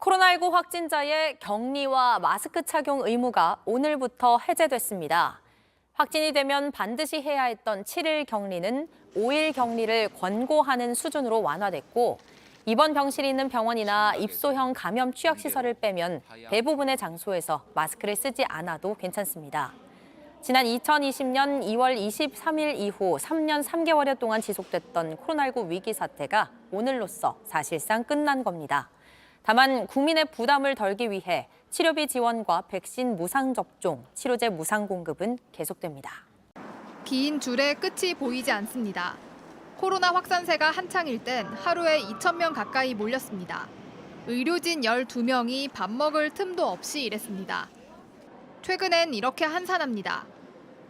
코로나19 확진자의 격리와 마스크 착용 의무가 오늘부터 해제됐습니다. 확진이 되면 반드시 해야 했던 7일 격리는 5일 격리를 권고하는 수준으로 완화됐고, 입원 병실이 있는 병원이나 입소형 감염 취약시설을 빼면 대부분의 장소에서 마스크를 쓰지 않아도 괜찮습니다. 지난 2020년 2월 23일 이후 3년 3개월여 동안 지속됐던 코로나19 위기 사태가 오늘로써 사실상 끝난 겁니다. 다만 국민의 부담을 덜기 위해 치료비 지원과 백신 무상 접종, 치료제 무상 공급은 계속됩니다. 긴 줄의 끝이 보이지 않습니다. 코로나 확산세가 한창일 땐 하루에 2,000명 가까이 몰렸습니다. 의료진 12명이 밥 먹을 틈도 없이 일했습니다. 최근엔 이렇게 한산합니다.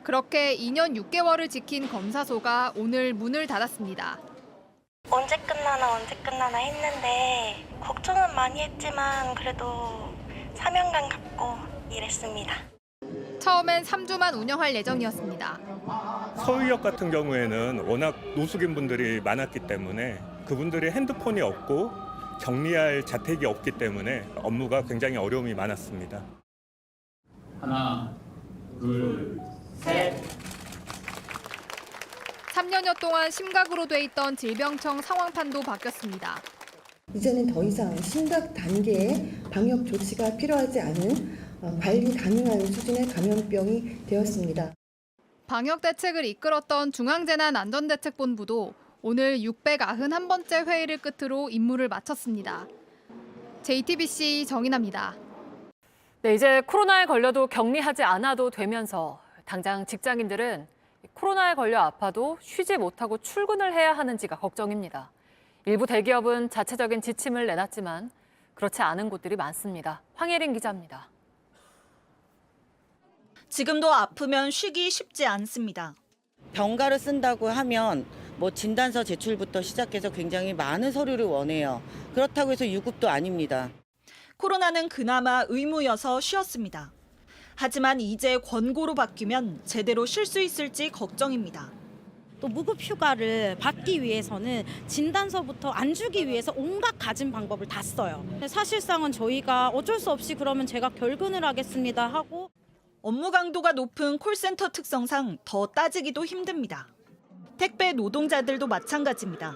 그렇게 2년 6개월을 지킨 검사소가 오늘 문을 닫았습니다. 언제 끝나나 했는데 걱정은 많이 했지만 그래도 사명감 갖고 일했습니다. 처음엔 3주만 운영할 예정이었습니다. 서울역 같은 경우에는 워낙 노숙인 분들이 많았기 때문에 그분들이 핸드폰이 없고 격리할 자택이 없기 때문에 업무가 굉장히 어려움이 많았습니다. 하나, 둘, 셋. 3년여 동안 심각으로 돼 있던 질병청 상황판도 바뀌었습니다. 이제는 더 이상 심각 단계의 방역 조치가 필요하지 않은 관리 가능한 수준의 감염병이 되었습니다. 방역 대책을 이끌었던 중앙재난안전대책본부도 오늘 691번째 회의를 끝으로 임무를 마쳤습니다. JTBC 정인아입니다. 네, 이제 코로나에 걸려도 격리하지 않아도 되면서 당장 직장인들은 코로나에 걸려 아파도 쉬지 못하고 출근을 해야 하는지가 걱정입니다. 일부 대기업은 자체적인 지침을 내놨지만 그렇지 않은 곳들이 많습니다. 황예린 기자입니다. 지금도 아프면 쉬기 쉽지 않습니다. 병가를 쓴다고 하면 진단서 제출부터 시작해서 굉장히 많은 서류를 원해요. 그렇다고 해서 유급도 아닙니다. 코로나는 그나마 의무여서 쉬었습니다. 하지만 이제 권고로 바뀌면 제대로 쉴 수 있을지 걱정입니다. 또 무급 휴가를 받기 위해서는 진단서부터 안 주기 위해서 온갖 가진 방법을 다 써요. 사실상은 저희가 어쩔 수 없이 그러면 제가 결근을 하겠습니다 하고 업무 강도가 높은 콜센터 특성상 더 따지기도 힘듭니다. 택배 노동자들도 마찬가지입니다.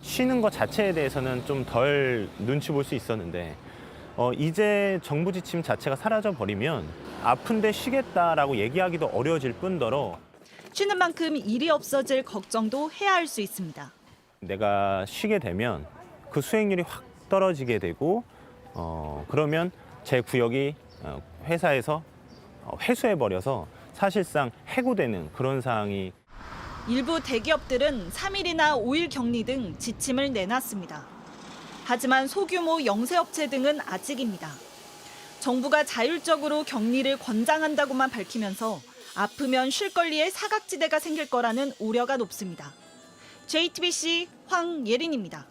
쉬는 것 자체에 대해서는 좀 덜 눈치 볼 수 있었는데 이제 정부 지침 자체가 사라져버리면 아픈데 쉬겠다라고 얘기하기도 어려워질 뿐더러 쉬는 만큼 일이 없어질 걱정도 해야 할 수 있습니다. 내가 쉬게 되면 그 수행률이 확 떨어지게 되고 그러면 제 구역이 회사에서 회수해버려서 사실상 해고되는 그런 상황이 일부 대기업들은 3일이나 5일 격리 등 지침을 내놨습니다. 하지만 소규모 영세업체 등은 아직입니다. 정부가 자율적으로 격리를 권장한다고만 밝히면서 아프면 쉴 권리에 사각지대가 생길 거라는 우려가 높습니다. JTBC 황예린입니다.